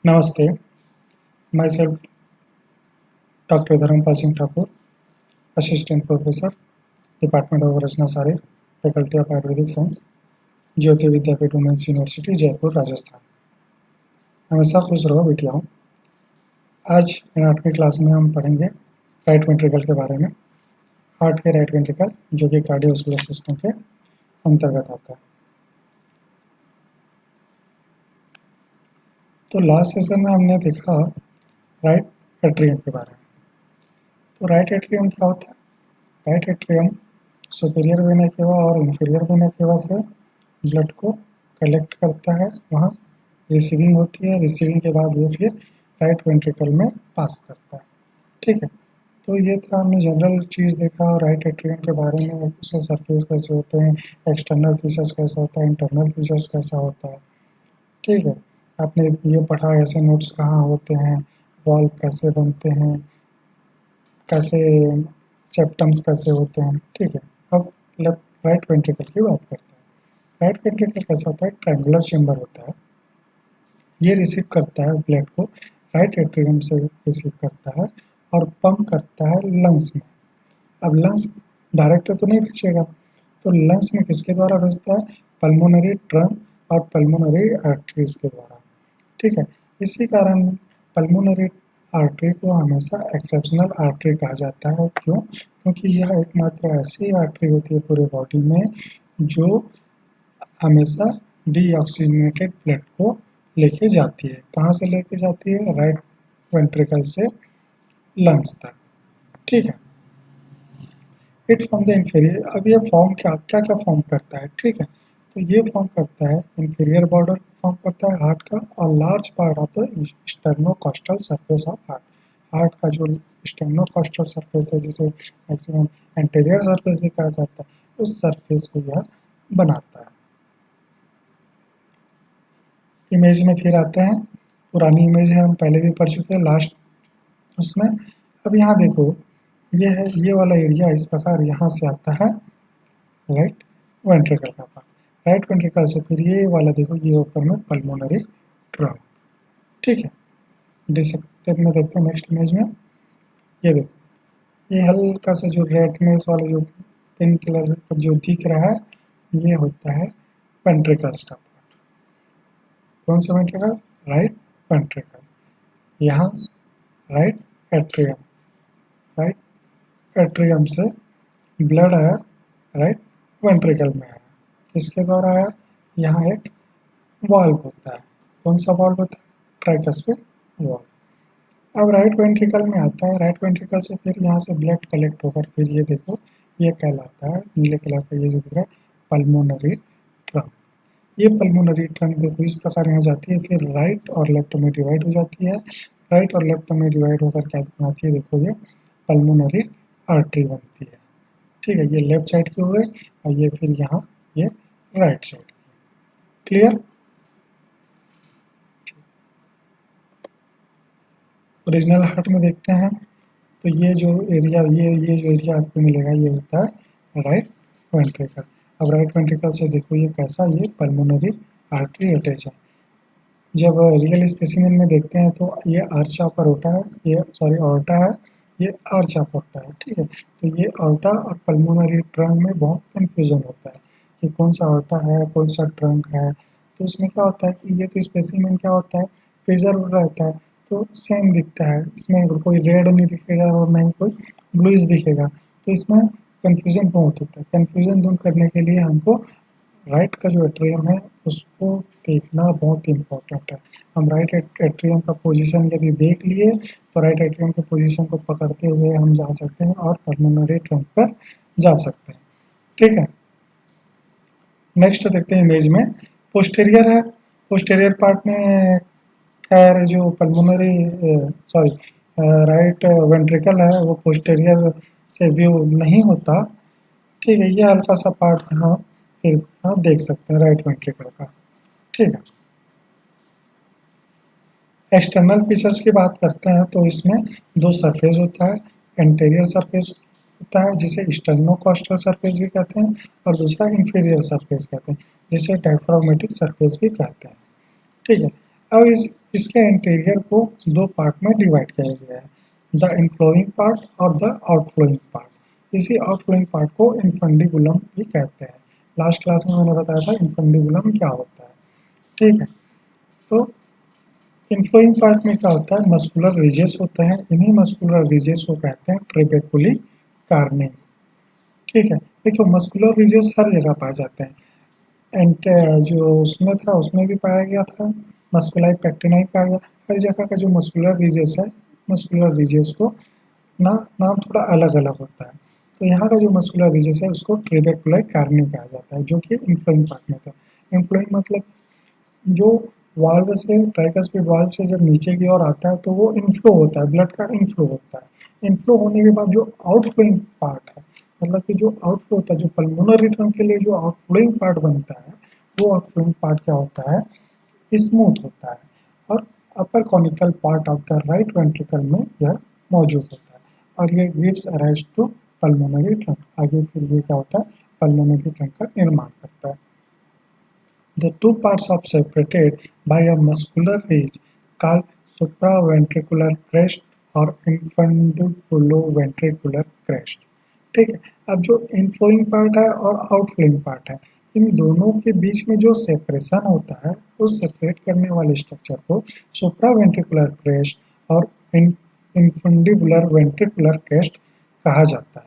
नमस्ते, myself doctor Dharmpal Singh Thakur, assistant professor, department of Rachana Sharir, faculty of Ayurvedic science, Jyoti Vidyapeeth women's university, Jaipur, Rajasthan. हमेशा खुश रहो बेटियाओं। आज इन 8वीं क्लास में हम पढ़ेंगे राइट वेंट्रिकल के बारे में। हार्ट के राइट वेंट्रिकल जो कि कार्डियोवास्कुलर सिस्टम के अंतर्गत आता है। तो लास्ट सेशन में हमने देखा राइट एट्रियम के बारे में। तो राइट एट्रियम क्या होता है? Right atrium superior vena cava और इंफीरियर वेना केवा से ब्लड को कलेक्ट करता है, वहाँ रिसीविंग होती है, रिसीविंग के बाद वो फिर राइट वेंट्रिकल में पास करता है। ठीक है, तो ये था हमने जनरल चीज़ देखा राइट एट्रियम के बारे में। उसके सरफेस कैसे होते हैं, एक्सटर्नल फीचर्स कैसा होता है, इंटरनल फीचर्स कैसा होता है। ठीक है, आपने ये पढ़ा ऐसे नोट्स कहाँ होते हैं, वॉल्व कैसे बनते हैं, कैसे सेप्टम्स कैसे होते हैं। ठीक है, अब लेफ्ट राइट वेंट्रिकल की बात करते हैं। राइट वेंट्रिकल कैसा होता है? ट्रायंगुलर चेम्बर होता है। ये रिसीव करता है ब्लड को, राइट एट्रियम से रिसीव करता है और पंप करता है लंग्स में। अब लंग्स डायरेक्ट तो नहीं भेजेगा, तो लंग्स में किसके द्वारा भेजता है? पल्मोनरी ट्रंक और पल्मोनरी आर्टरीज के द्वारा। ठीक है, इसी कारण पल्मोनरी आर्टरी को हमेशा एक्सेप्शनल आर्टरी कहा जाता है। क्यों? क्योंकि यह एकमात्र ऐसी आर्टरी होती है पूरे बॉडी में जो हमेशा डीऑक्सीजनेटेड ब्लड को लेके जाती है। कहाँ से लेके जाती है? राइट वेंट्रिकल से लंग्स तक। ठीक है, इट फॉर्म द इंफीरियर। अब ये फॉर्म क्या क्या फॉर्म करता है? ठीक है, तो ये फॉर्म करता है इंफीरियर बॉर्डर फॉर्म करता है हार्ट का, और large part of the sternocostal surface of heart. Heart का जो स्टर्नोकॉस्टल सरफेस है, जिसे मैक्सिमम एंटीरियर सरफेस भी कहा जाता है, उस सरफेस को यह बनाता है। इमेज में फिर आते हैं, पुरानी इमेज है, हम पहले भी पढ़ चुके हैं लास्ट उसमें। अब यहाँ देखो, ये है ये वाला एरिया, इस प्रकार यहाँ से आता है राइट वेंट्रिकल का पार्ट। राइट वेंट्रिकल से फिर ये वाला देखो, ये ऊपर में पल्मोनरी ट्रंक। ठीक है, डिसेक्टेड में देखते हैं नेक्स्ट इमेज में। ये देखो, ये हल्का सा जो रेडनेस वाला जो पिंक कलर का जो दिख रहा है, ये होता है वेंट्रिकल्स का पार्ट। कौन सा वेंट्रिकल? Right ventricle. यहाँ राइट एट्रियम, राइट एट्रियम से ब्लड आया राइट वेंट्रिकल में आया। किसके द्वारा आया? यहाँ एक वाल्व होता है। कौन सा वाल्व होता है? Tricuspid valve. अब राइट वेंट्रिकल में आता है, राइट वेंट्रिकल से फिर यहाँ से ब्लड कलेक्ट होकर फिर ये देखो, ये कहलाता है नीले कलर का ये जो दिख रहा है पल्मोनरी ट्रंक। ये पल्मोनरी ट्रंक देखो इस प्रकार यहाँ जाती है, फिर राइट और लेफ्ट में डिवाइड हो जाती है। राइट और लेफ्ट में डिवाइड होकर क्या बनाती है? देखो ये पल्मोनरी आर्टरी बनती है। ठीक है, ये लेफ्ट साइड की हो गई और ये फिर यहाँ ये राइट साइड की। क्लियर? ओरिजिनल हार्ट में देखते हैं, तो ये जो एरिया ये जो एरिया आपको मिलेगा ये होता है राइट वेंट्रिकल। अब राइट वेंट्रिकल से देखो ये कैसा, ये पल्मोनरी आर्टरी अटैच है। जब रियल स्पेसिमेन में देखते हैं तो ये आर्च ऑफ अरोटा है, ये सॉरी ऑर्टा है, ये आर्च ऑफ ऑर्टा है। ठीक है, तो ये ऑर्टा और पल्मोनरी ट्रंक में बहुत कन्फ्यूजन होता है कि कौन सा ऑर्टा है कौन सा ट्रंक है। तो उसमें क्या होता है कि ये तो स्पेसिमेन क्या होता है, प्रिजर्व रहता है, तो सेम दिखता है, इसमें कोई रेड नहीं दिखेगा और ना ही कोई ब्लूइश दिखेगा। तो इसमें कन्फ्यूजन बहुत होता है। कन्फ्यूजन दूर करने के लिए हमको राइट का जो एट्रियम है उसको देखना बहुत इम्पोर्टेंट है। हम राइट एट्रियम का पोजीशन यदि देख लिए तो राइट एट्रियम के पोजीशन को पकड़ते हुए हम जा सकते हैं और पल्मोनरी ट्रंक पर जा सकते हैं। ठीक है, नेक्स्ट देखते हैं इमेज में। पोस्टीरियर है, पोस्टीरियर पार्ट में खैर जो पल्मोनरी सॉरी राइट वेंट्रिकल है वो पोस्टीरियर से व्यू नहीं होता। ठीक है, ये हल्का सा पार्ट यहाँ फिर यहाँ देख सकते हैं राइट वेंट्रिकल का। ठीक है, एक्सटर्नल फीचर्स की बात करते हैं तो इसमें दो सरफेस होता है। एंटीरियर सरफेस होता है जिसे स्टर्नोकॉस्टल सरफेस भी कहते हैं, और दूसरा इंफीरियर सरफेस कहते हैं जिसे डायफ्राग्मेटिक सरफेस भी कहते हैं। ठीक है, अब इस इसके इंटीरियर को दो पार्ट में डिवाइड किया गया है, द इनफ्लोइंग पार्ट और द आउटफ्लोइंग पार्ट। इसी आउटफ्लोइंग पार्ट को इनफंडिबुलम भी कहते हैं। लास्ट क्लास में मैंने बताया था इनफंडिबुलम क्या होता है, ठीक है। तो इनफ्लोइंग पार्ट में क्या होता है, मस्कुलर रिजेस होते हैं, इन्हीं मस्कुलर रिजेस को कहते हैं ट्रेबेकुली कार्ने, ठीक है। देखो मस्कुलर रिजेस हर जगह पाए जाते हैं, एंड जो उसमें था उसमें भी पाया गया था, मस्कुलाई पेक्टिनाई पाया गया। हर जगह का जो मस्कुलर रिजेस है, मस्कुलर रिजेस को नाम थोड़ा अलग अलग होता है। तो यहाँ का जो मस्कुलर रिजेस है उसको ट्रेबेकुलर कार्ने कहा जाता है, जो कि इनफ्लोइंग पार्ट में था। इनफ्लोइंग मतलब जो वाल्व से, ट्राइकस्पिड वाल्व से जब नीचे की ओर आता है तो वो इनफ्लो होता है, ब्लड का इनफ्लो होता है। इनफ्लो होने के बाद जो आउटफ्लोइंग पार्ट है, मतलब कि जो आउटफ्लो होता है, जो पल्मोनरी ट्रंक के लिए जो आउटफ्लोइंग पार्ट बनता है, वो आउटफ्लोइंग पार्ट क्या होता है, स्मूथ होता है, और upper conical part of the right ventricle में यह मौजूद होता है, और ये gives arise to pulmonary trunk. आगे फिर ये क्या होता है, पल्मोनरी ट्रंक का निर्माण करता है। The two parts are separated by a muscular ridge called supraventricular crest और infundibuloventricular crest, ठीक है। अब जो इनफ्लोइंग पार्ट है और आउटफ्लोइंग पार्ट है, इन दोनों के बीच में जो सेपरेशन होता है, उस सेपरेट करने वाले स्ट्रक्चर को सुप्रावेंट्रिकुलर क्रेस्ट और इनफंडिबुलर वेंट्रिकुलर क्रेस्ट कहा जाता है,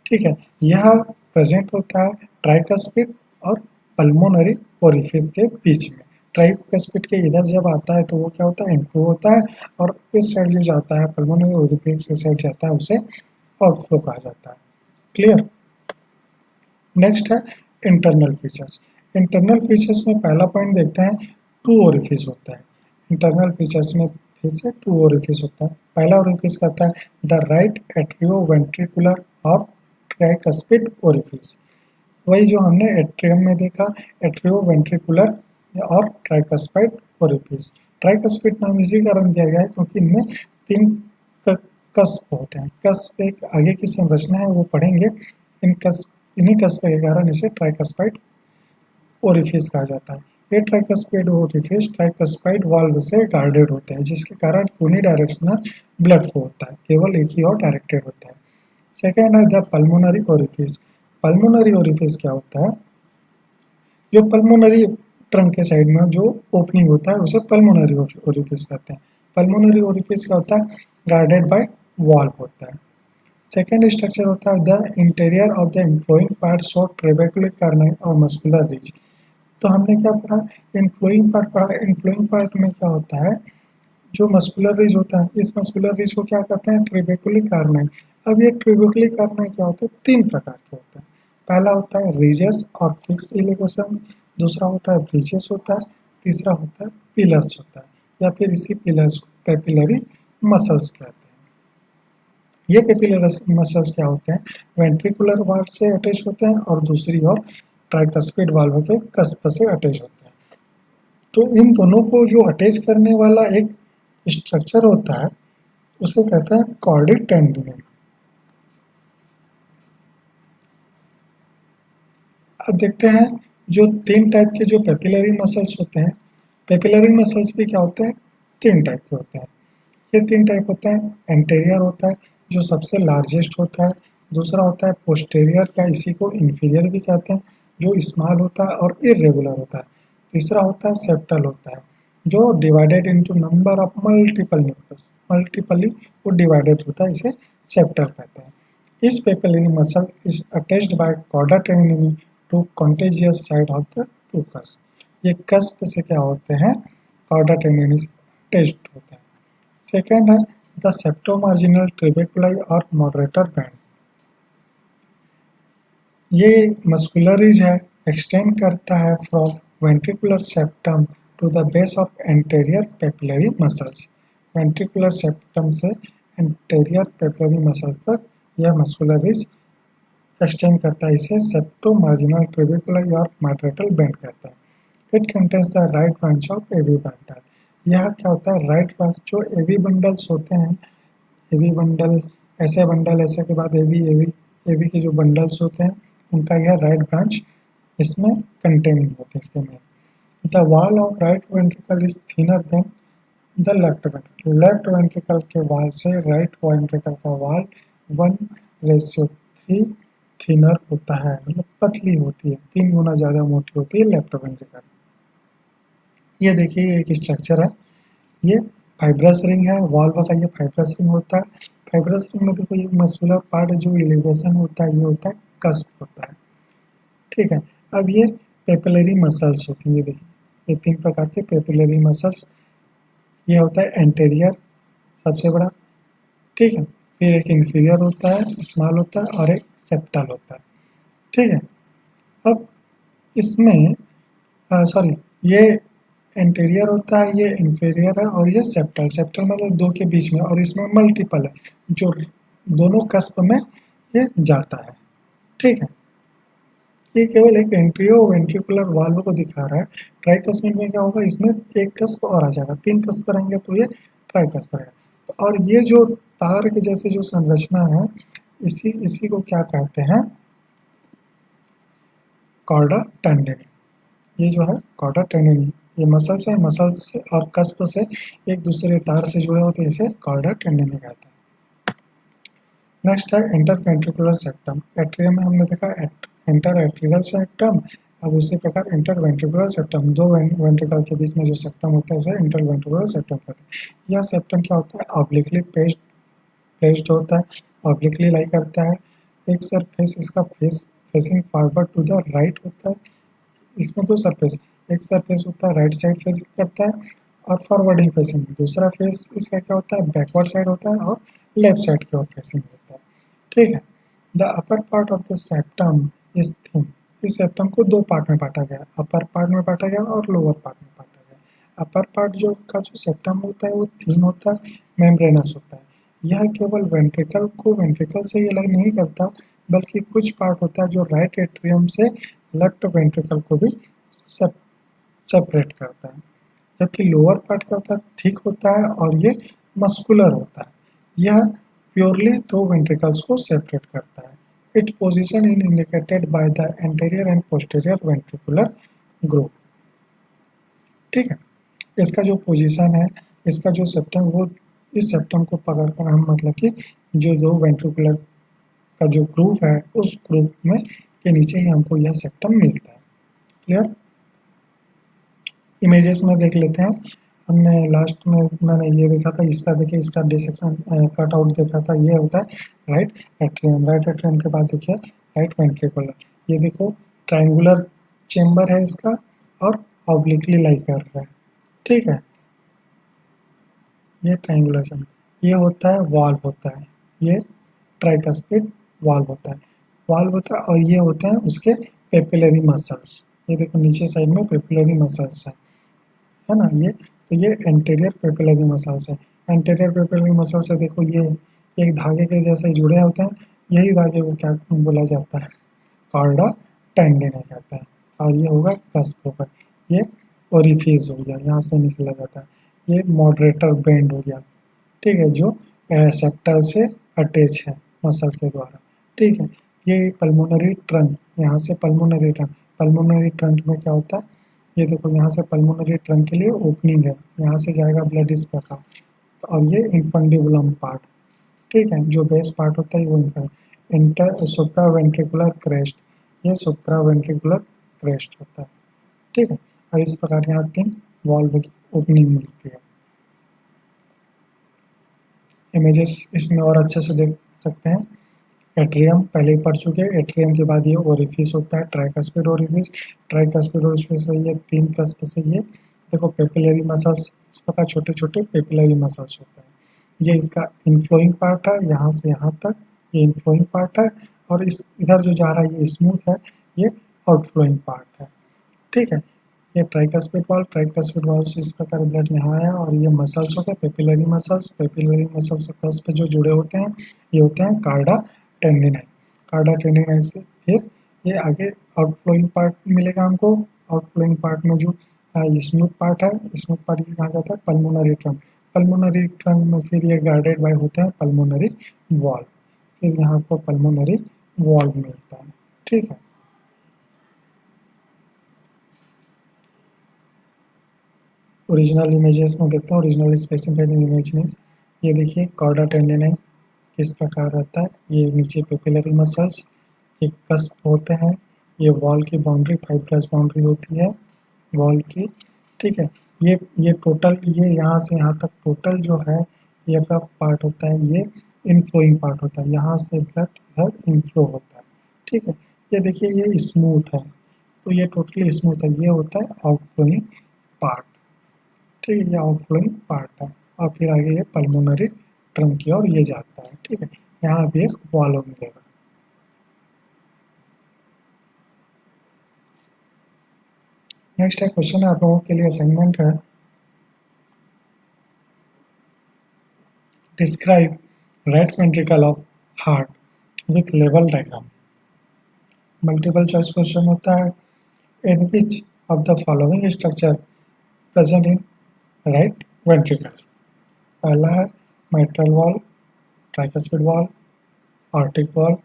ठीक है। यह प्रेजेंट होता है ट्राइकस्पिड और पल्मोनरी ओरिफिस के बीच में। ट्राइकस्पिड के इधर जब आता है तो वो क्या होता है, इनफ्लो होता है, और इस साइड जो जाता है पल्मोनरी ओरिफिस के साइड जाता है उसे आउटफ्लो कहा जाता है। क्लियर। नेक्स्ट है इंटरनल फीचर्स। इंटरनल फीचर्स में पहला पॉइंट देखते हैं, टू ओरिफिस होता है। इंटरनल फीचर्स में फिर से टू ओरिफिस होता है। पहला ओरिफिस कहता है द राइट एट्रियोवेंट्रिकुलर और ट्राइकस्पिड ओरिफिस, वही जो हमने एट्रियम में देखा, एट्रियोवेंट्रिकुलर और ट्राइकस्पाइड ओरिफिस। ट्राइकस्पिड नाम इसी कारण दिया गया है क्योंकि इनमें तीन कस्प होते हैं। कस्प एक आगे की संरचना है, वो पढ़ेंगे। इन्हीं कस्प के कारण इसे ट्राइकस्पाइड ओरिफिस कहा जाता है। ये ट्राइकस्पाइड ओरिफिस ट्राइकस्पाइड वाल्व से गार्डेड होते हैं, जिसके कारण यूनिडायरेक्शनल ब्लड फ्लो होता है, केवल एक ही ओर डायरेक्टेड होता है। सेकेंड है the pulmonary orifice. Pulmonary orifice क्या होता है, जो पल्मोनरी ट्रंक के साइड में जो ओपनिंग होता है उसे पल्मोनरी ओरिफिस कहते हैं। पल्मोनरी ओरिफिस क्या होता है, गार्डेड बाय वाल्व होता है। सेकेंड स्ट्रक्चर होता है the interior of the inflowing part so trabeculae carneae और मस्कुलर रिज। तो हमने क्या पढ़ा, इनफ्लोइंग पार्ट पढ़ा। इनफ्लोइंग पार्ट में क्या होता है, जो मस्कुलर रिज होता है, इस मस्कुलर रिज को क्या कहते हैं, ट्रेबेकुलर कार्नाई। अब ये ट्रेबेकुलर कार्नाई क्या होता है, तीन प्रकार के होते हैं। पहला होता है रिजेस और फिक्स इलेवेशन, दूसरा होता है ब्रीचेस होता है, तीसरा होता है पिलर्स होता है, या फिर इसी पिलर्स को पेपिलरी मसल्स कहते हैं। ये पेपिलर मसल्स क्या होते हैं, वेंट्रिकुलर वाल्व से अटैच होते हैं और दूसरी ओर ट्राइकस्पिड वाल्व के कस्प से अटैच होते हैं। तो इन दोनों को जो अटैच करने वाला एक स्ट्रक्चर होता है उसे कहते हैं कॉर्डिक टेंडिनम। अब देखते हैं जो तीन टाइप के जो पेपिलरी मसल्स होते हैं, पेपिलरी मसल्स भी क्या होते हैं, तीन टाइप के होते हैं। ये तीन टाइप होते हैं, एंटेरियर होता है जो सबसे लार्जेस्ट होता है, दूसरा होता है पोस्टेरियर या इसी को इन्फीरियर भी कहते हैं जो स्मॉल होता है और इरेगुलर होता है, तीसरा होता है सेप्टल होता है जो divided into number of multiple nipples, multiply वो डिवाइडेड होता है, इसे सेप्टल कहते हैं। इस papillary muscle is attached by chorda tendineae to contagious side of the two cusp. ये कस्प से क्या होते हैं, कॉर्डा टेंडिनी से अटैच्ड होते हैं। सेकेंड है द सेप्टोमार्जिनल ट्रेबेकुलाई और मॉडरेटर बैंड। ये मस्कुलर रिज है, एक्सटेंड करता है from ventricular septum to the base of anterior papillary muscles. Ventricular septum से एंटेरियर पेपिलरी मसल्स तक यह मस्कुलर रिज एक्सटेंड करता है, इसे सेप्टोमार्जिनल ट्रेबेकुलाई और मॉडरेटर बैंड कहता है। It contains the right branch of AV bundle. यह क्या होता है, राइट ब्रांच जो एवी बंडल्स होते हैं, एवी बंडल, ऐसे बंडल, ऐसे के बाद एवी एवी एवी के जो बंडल्स होते हैं उनका यह राइट ब्रांच इसमें कंटेनिंग होते हैं इसके में। The wall of right ventricle is thinner than the left ventricle के वाल से राइट वेंट्रिकल का वाल 1:3 थिनर होता है, मतलब पतली होती है, 3 गुना ज़्यादा मोटी होती है लेफ्ट वेंट्रिकल। ये देखिए एक स्ट्रक्चर है, ये फाइब्रस रिंग है, वॉल्व का ये फाइब्रस रिंग होता है। फाइब्रस रिंग में देखो ये मस्कुलर पार्ट जो एलिवेशन होता है ये होता है कस्प होता है, ठीक है। अब ये पेपिलरी मसल्स होती है, ये देखिए ये 3 प्रकार के पेपिलरी मसल्स, ये होता है एंटेरियर सबसे बड़ा, ठीक है। फिर एक इंफीरियर होता है, स्मॉल होता है, और एक सेप्टल होता है, ठीक है। अब इसमें सॉरी, ये एंटीरियर होता है, ये इंफीरियर है, और ये सेप्टल, सेप्टल मतलब दो के बीच में, और इसमें मल्टीपल है जो दोनों कस्प में ये जाता है, ठीक है। ये केवल एक एंट्रियो वेंट्रिकुलर वाल्व को दिखा रहा है। ट्राइकस्मिड में क्या होगा, इसमें एक कस्प और आ जाएगा, 3 कस्प रहेंगे तो ये ट्राइकस्प रहेगा। तो और ये जो तार के जैसे जो संरचना है, इसी इसी को क्या कहते हैं, कॉर्डा टेंडिनी। ये जो है कॉर्डा टेंडिनी, ये मसल्स है, मसल्स और कस्प से एक दूसरे तार से जुड़े होते हैं, इसे कॉर्डा टेंडिनी कहते हैं। नेक्स्ट है इंटरवेंट्रिकुलर सेप्टम। एट्रियम में हमने देखा इंटर एट्रियल सेप्टम, अब उसी प्रकार इंटरवेंट्रिकुलर सेप्टम, दो वेंट्रिकल के बीच में जो सेप्टम होता है उसे इंटरवेंट्रिकुलर सेप्टम कहते हैं। यह सेप्टम क्या होता है, ऑब्लिकली प्लेस्ड होता है, ऑब्लिकली लाई करता है। एक सरफेस इसका facing forward to the right होता है। इसमें दो सरफेस, एक सरफेस होता है राइट साइड फेसिंग करता है और फॉरवर्डिंग फेसिंग, दूसरा फेस इसका क्या होता है, बैकवर्ड साइड होता है और लेफ्ट साइड की ओर फेसिंग होता है, ठीक है। The upper part of the septum is thin. इस सेप्टम को दो पार्ट में बांटा गया, अपर पार्ट में बांटा गया और लोअर पार्ट में बांटा गया। अपर पार्ट जो का जो सेप्टम होता है वो थिन होता है, मेम्ब्रेनस होता है। यह केवल वेंट्रिकल को वेंट्रिकल से ही अलग नहीं करता, बल्कि कुछ पार्ट होता है जो राइट एट्रियम से लेफ्ट वेंट्रिकल को भी सेपरेट करता है। जबकि लोअर पार्ट क्या होता है, थिक होता है और ये मस्कुलर होता है। यह प्योरली दो वेंट्रिकल्स को सेपरेट करता है। Its position is indicated by the anterior and posterior ventricular group, ठीक है। इसका जो पोजीशन है, इसका जो सेप्टम, वो इस सेप्टम को पकड़कर हम मतलब कि जो दो वेंट्रिकुलर का जो ग्रुप है उस ग्रुप में के नीचे ही हमको यह सेप्टम मिलता है। क्लियर। इमेजेस में देख लेते हैं। हमने लास्ट में मैंने ये देखा था, इसका देखिए, इसका डिसेक्शन कट आउट देखा था, ये होता है राइट एट्रियम। राइट एट्रियम के बाद देखिए राइट वेंट्रिकुलर, ये देखो ट्रायंगुलर चेम्बर है इसका और ऑब्लिकली लाई कर रहा है, ठीक है। ये ट्रायंगुलर चेम्बर, ये होता है वाल्व होता है, ये ट्राइकस्पिड वाल्व होता है, वाल्व होता है। और ये होते हैं उसके पेपिलरी मसल्स, ये देखो नीचे साइड में पेपिलरी मसल्स है ना, ये तो ये एंटीरियर पेपिलरी मसल्स है। एंटीरियर पेपिलरी मसल्स से देखो ये एक धागे के जैसे जुड़े होते हैं, यही धागे को क्या बोला जाता है, कॉर्डा टेंडिन कहता है। और ये होगा कस्प होगा, ये ओरिफिस हो गया, यहाँ से निकला जाता है। ये मॉडरेटर बेंड हो गया, ठीक है, जो सेप्टल से अटैच है मसल के द्वारा, ठीक है। ये पल्मोनरी ट्रंक, यहाँ से पल्मोनरी ट्रंक में क्या होता है, ये देखो यहाँ से पल्मोनरी ट्रंक के लिए ओपनिंग है, यहाँ से जाएगा ब्लड इस प्रकार। और ये इन्फंडिबुलम पार्ट, ठीक है, जो बेस पार्ट होता है वो इंटर सुप्रा वेंट्रिकुलर क्रेस्ट, ये सुप्रा वेंट्रिकुलर क्रेस्ट होता है, ठीक है। और इस प्रकार यहाँ 3 वॉल्व की ओपनिंग मिलती है। इमेजेस इसमें और अच्छे से देख सकते हैं। एट्रियम पहले ही पढ़ चुके हैं, एट्रियम के बाद ये ओरिफिस होता है, ट्राइकस्पिड ओरिफिस। ट्राइकस्पिड ओरिफिस से ये 3 कस्प से ये देखो पेपिलरी मसल्स, इस प्रकार छोटे छोटे पेपिलरी मसल्स होते हैं। ये इसका इनफ्लोइंग पार्ट है, यहाँ से यहाँ तक ये इनफ्लोइंग पार्ट है, और इस इधर जो जा रहा है ये स्मूथ है, ये आउटफ्लोइंग पार्ट है, ठीक है। ये ट्राइकस्पिड वाल्व से इस प्रकार ब्लड यहाँ आया, और ये मसल्स हो गए पेपिलरी मसल्स कस्प पे जो जुड़े होते हैं ये होते हैं कार्डा टेंडिनाई। कार्डा टेंडिनाई से फिर ये आगे आउटफ्लोइंग पार्ट मिलेगा हमको। आउटफ्लोइंग पार्ट में जो स्मूथ पार्ट है, स्मूथ पार्ट ये कहा जाता है पल्मोनरी ट्रंक। पल्मोनरी ट्रंक में फिर ये गार्डेड बाय होते हैं पल्मोनरी वॉल्व, फिर यहाँ पर पल्मोनरी वॉल्व मिलता है, ठीक है। ओरिजिनल इमेजेस में देखते हैं। ओरिजिनल स्पेसिफाइड इमेज मीन्स ये देखिए कॉर्डा टेंडिनाई किस प्रकार रहता है, ये नीचे पेपिलरी मसल्स, ये कस्प होते हैं, ये वॉल की बाउंड्री फाइब्रस बाउंड्री होती है वॉल की, ठीक है। ये टोटल, ये यहाँ से यहाँ तक टोटल जो है ये का पार्ट होता है, ये इनफ्लोइंग पार्ट होता है, यहाँ से ब्लड इधर इनफ्लो होता है, ठीक है। ये देखिए ये स्मूथ है, तो ये टोटली स्मूथ है, ये होता है आउटफ्लोइंग पार्ट, ठीक है, ये आउटफ्लोइंग पार्ट है। और फिर आगे ये पल्मोनरी ट्रंक की ओर ये जाता है, ठीक है। यहाँ भी एक वॉल्व मिलेगा। नेक्स्ट है क्वेश्चन, आप लोगों के लिए असाइनमेंट है, describe right ventricle of heart with level diagram. Multiple choice question होता है, in which of the following structure present in right ventricle. पहला है mitral valve, tricuspid valve, aortic valve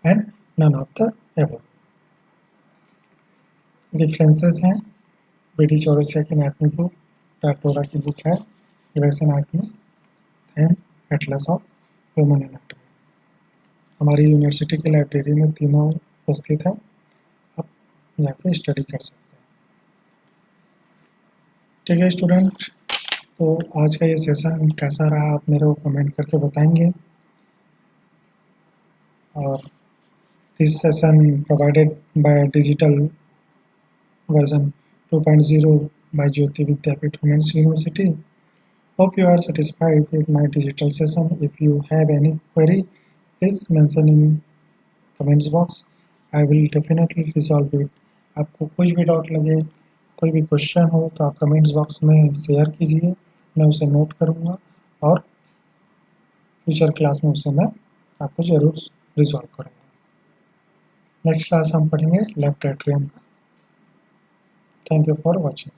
and none of the above. References हैं BD Chaurasia की anatomy book, Tortora की book है Gray's anatomy and atlas of human anatomy. हमारी university की library में तीनों उपस्थित है, आप जाके स्टडी कर सकते हैं। ठीक है स्टूडेंट, तो आज का ये सेशन कैसा रहा आप मेरे को कमेंट करके बताएंगे। और this session provided by digital version 2.0 by Jyoti Vidyapeeth Women's University. Hope you are satisfied with my digital session. If you have any query, please mention in comments box. I will definitely resolve it. आपको कुछ भी doubt लगे, कोई भी question हो तो आप comments box में शेयर कीजिए, मैं उसे नोट करूँगा और फ्यूचर क्लास में उसे मैं आपको ज़रूर रिजॉल्व करूँगा। नेक्स्ट क्लास हम पढ़ेंगे लेफ्ट एट्रियम का। Thank you for watching.